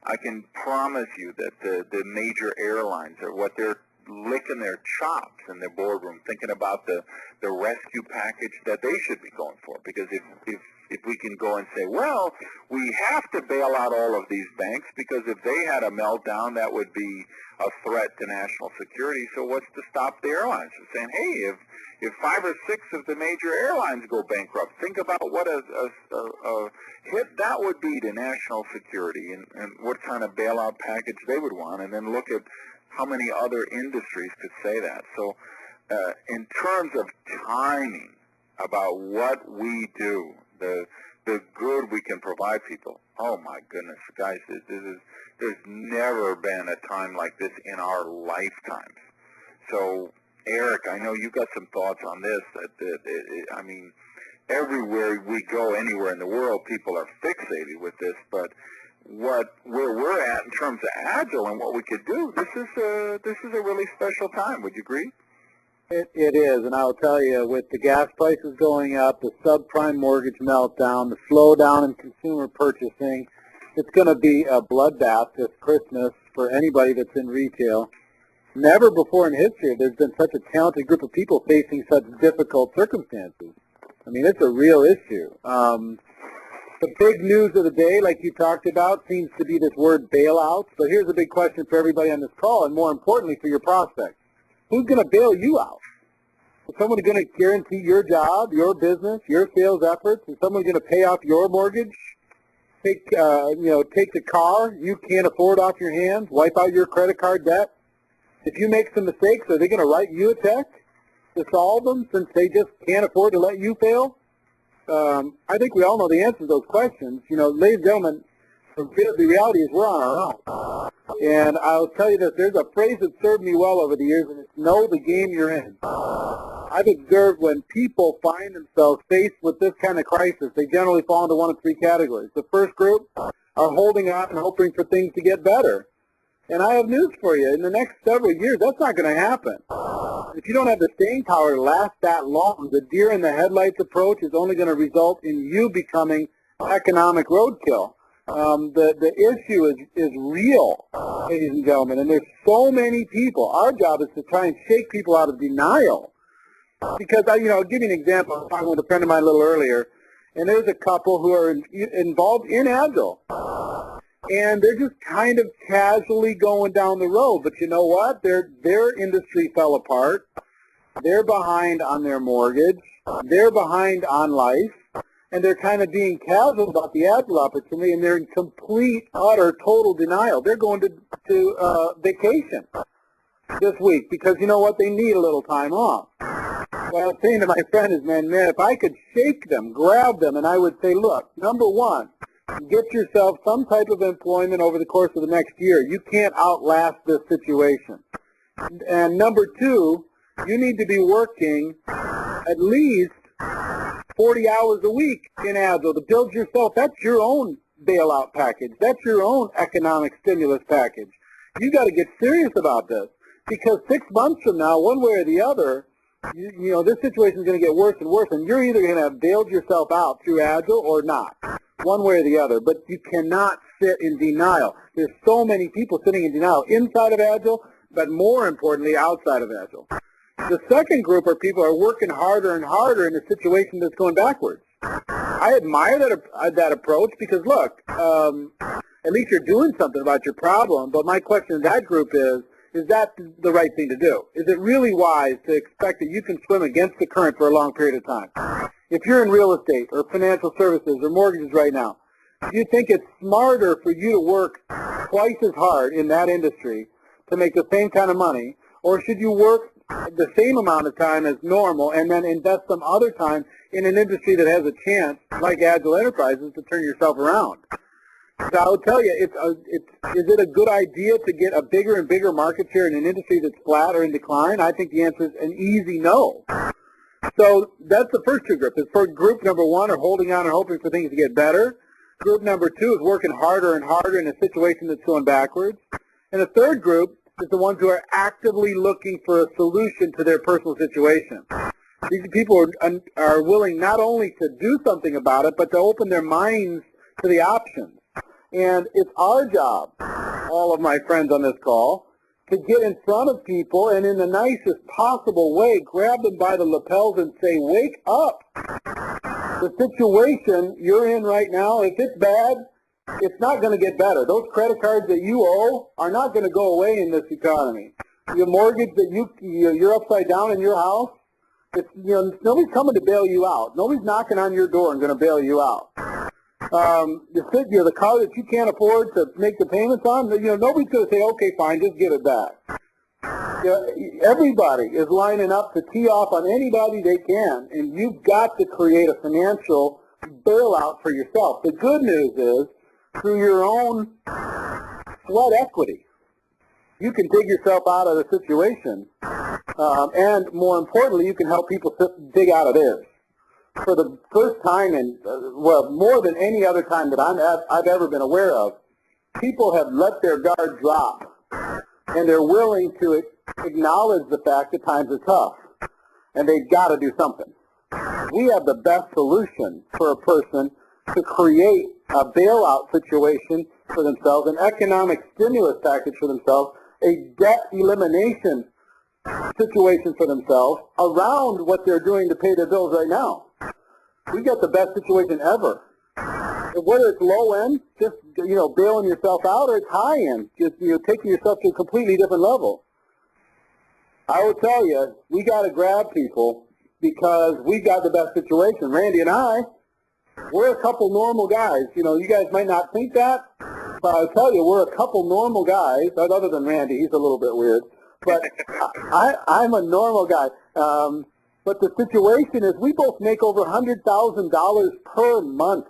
I can promise you that the major airlines are what they're licking their chops in their boardroom, thinking about the rescue package that they should be going for. Because if we can go and say, well, we have to bail out all of these banks because if they had a meltdown, that would be a threat to national security. So what's to stop the airlines from saying, hey, if 5 or 6 of the major airlines go bankrupt, think about what a hit that would be to national security and what kind of bailout package they would want, and then look at how many other industries could say that. So in terms of timing about what we do, the good we can provide people, oh my goodness, guys, there's never been a time like this in our lifetimes. So, Eric, I know you've got some thoughts on this. I mean, everywhere we go, anywhere in the world, people are fixated with this, but where we're at in terms of Agile and what we could do, this is a really special time. Would you agree? It is, and I'll tell you, with the gas prices going up, the subprime mortgage meltdown, the slowdown in consumer purchasing, it's going to be a bloodbath this Christmas for anybody that's in retail. Never before in history there's been such a talented group of people facing such difficult circumstances. I mean, it's a real issue. The big news of the day, like you talked about, seems to be this word bailout. So here's a big question for everybody on this call, and more importantly for your prospects. Who's going to bail you out? Is someone going to guarantee your job, your business, your sales efforts? Is someone going to pay off your mortgage? Take the car you can't afford off your hands, wipe out your credit card debt? If you make some mistakes, are they going to write you a check to solve them since they just can't afford to let you fail? I think we all know the answer to those questions. You know, ladies and gentlemen, the reality is we're on our own. And I'll tell you this, there's a phrase that served me well over the years, and it's know the game you're in. I've observed when people find themselves faced with this kind of crisis, they generally fall into one of 3 categories. The first group are holding on and hoping for things to get better. And I have news for you. In the next several years, that's not going to happen. If you don't have the staying power to last that long, the deer in the headlights approach is only going to result in you becoming economic roadkill. The issue is real, ladies and gentlemen, and there's so many people. Our job is to try and shake people out of denial. Because, I'll give you an example. I was talking with a friend of mine a little earlier, and there's a couple who are involved in Agile. And they're just kind of casually going down the road. But you know what? Their industry fell apart. They're behind on their mortgage. They're behind on life. And they're kind of being casual about the Agile opportunity, and they're in complete, utter, total denial. They're going to vacation this week because, you know what, they need a little time off. What I was saying to my friend is, man, if I could shake them, grab them, and I would say, look, number one, get yourself some type of employment over the course of the next year. You can't outlast this situation. And number two, you need to be working at least 40 hours a week in Agile to build yourself. That's your own bailout package. That's your own economic stimulus package. You got to get serious about this because 6 months from now, one way or the other, this situation is going to get worse and worse, and you're either going to have bailed yourself out through Agile or not, one way or the other. But you cannot sit in denial. There's so many people sitting in denial inside of Agile, but more importantly, outside of Agile. The second group are people who are working harder and harder in a situation that's going backwards. I admire that approach because, look, at least you're doing something about your problem, but my question to that group is that the right thing to do? Is it really wise to expect that you can swim against the current for a long period of time? If you're in real estate or financial services or mortgages right now, do you think it's smarter for you to work twice as hard in that industry to make the same kind of money, or should you work the same amount of time as normal and then invest some other time in an industry that has a chance, like Agile Enterprises, to turn yourself around? So I would tell you, is it a good idea to get a bigger and bigger market share in an industry that's flat or in decline? I think the answer is an easy no. So that's the first two groups. For group number one are holding on and hoping for things to get better. Group number two is working harder and harder in a situation that's going backwards. And the third group is the ones who are actively looking for a solution to their personal situation. These people are willing not only to do something about it, but to open their minds to the options. And it's our job, all of my friends on this call, to get in front of people and in the nicest possible way grab them by the lapels and say, wake up. The situation you're in right now, if it's bad, it's not going to get better. Those credit cards that you owe are not going to go away in this economy. Your mortgage that you're upside down in your house, nobody's coming to bail you out. Nobody's knocking on your door and going to bail you out. The car that you can't afford to make the payments on, nobody's going to say, okay, fine, just give it back. Everybody is lining up to tee off on anybody they can, and you've got to create a financial bailout for yourself. The good news is, through your own sweat equity, you can dig yourself out of the situation, and more importantly, you can help people dig out of theirs. For the first time in, more than any other time that I've ever been aware of, people have let their guard drop, and they're willing to acknowledge the fact that times are tough, and they've got to do something. We have the best solution for a person to create a bailout situation for themselves, an economic stimulus package for themselves, a debt elimination situation for themselves around what they're doing to pay their bills right now. We got the best situation ever. Whether it's low end, just bailing yourself out, or it's high end, just taking yourself to a completely different level. I will tell you, we got to grab people because we got the best situation. Randy and I, we're a couple normal guys. You guys might not think that, but I'll tell you, we're a couple normal guys. Other than Randy, he's a little bit weird. But I'm a normal guy. But the situation is we both make over $100,000 per month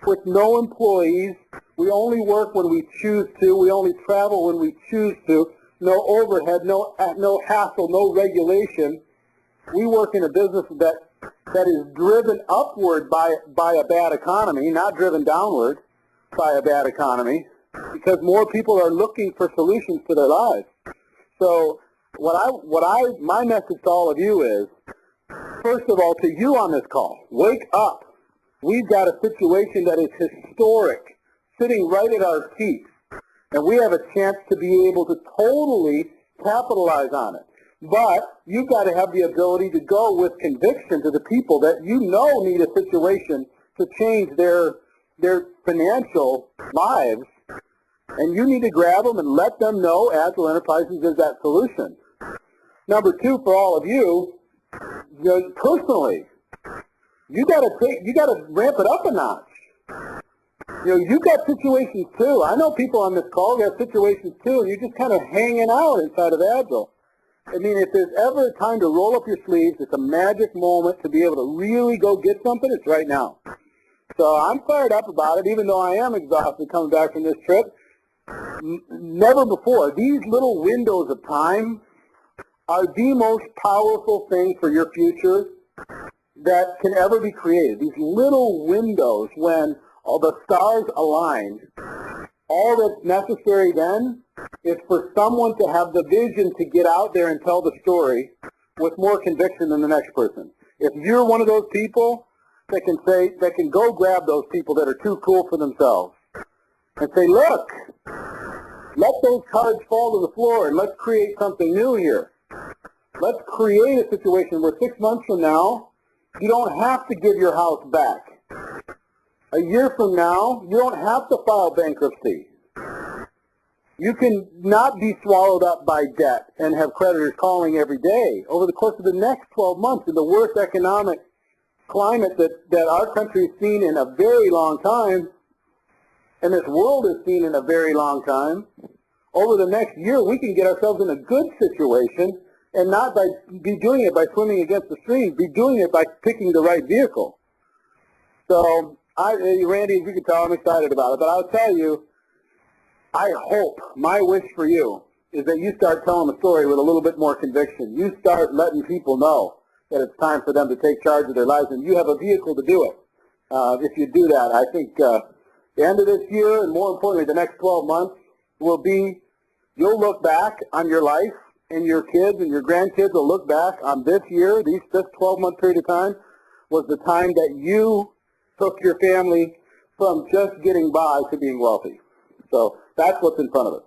with no employees. We only work when we choose to. We only travel when we choose to. No overhead, no hassle, no regulation. We work in a business that is driven upward by a bad economy, not driven downward by a bad economy, because more people are looking for solutions to their lives. So my message to all of you is, first of all, to you on this call, wake up. We've got a situation that is historic, sitting right at our feet, and we have a chance to be able to totally capitalize on it. But you've got to have the ability to go with conviction to the people that need a situation to change their financial lives, and you need to grab them and let them know Agile Enterprises is that solution. Number two, for all of you, personally, you got to ramp it up a notch. You got situations too. I know people on this call got situations too, and you're just kind of hanging out inside of Agile. I mean, if there's ever a time to roll up your sleeves, it's a magic moment to be able to really go get something, it's right now. So I'm fired up about it, even though I am exhausted coming back from this trip. Never before. These little windows of time are the most powerful thing for your future that can ever be created. These little windows when all the stars align, all that's necessary then is for someone to have the vision to get out there and tell the story with more conviction than the next person. If you're one of those people that can go grab those people that are too cool for themselves and say, look, let those cards fall to the floor and let's create something new here. Let's create a situation where 6 months from now, you don't have to give your house back. A year from now, you don't have to file bankruptcy. You can not be swallowed up by debt and have creditors calling every day. Over the course of the next 12 months, in the worst economic climate that our country has seen in a very long time, and this world has seen in a very long time, over the next year, we can get ourselves in a good situation and not be doing it by swimming against the stream, be doing it by picking the right vehicle. So, Randy, as you can tell, I'm excited about it, but I'll tell you, I hope, my wish for you is that you start telling the story with a little bit more conviction. You start letting people know that it's time for them to take charge of their lives, and you have a vehicle to do it. If you do that, I think the end of this year, and more importantly, the next 12 months, will be, you'll look back on your life, and your kids and your grandkids will look back on this year, this 12-month period of time, was the time that you took your family from just getting by to being wealthy. So that's what's in front of us.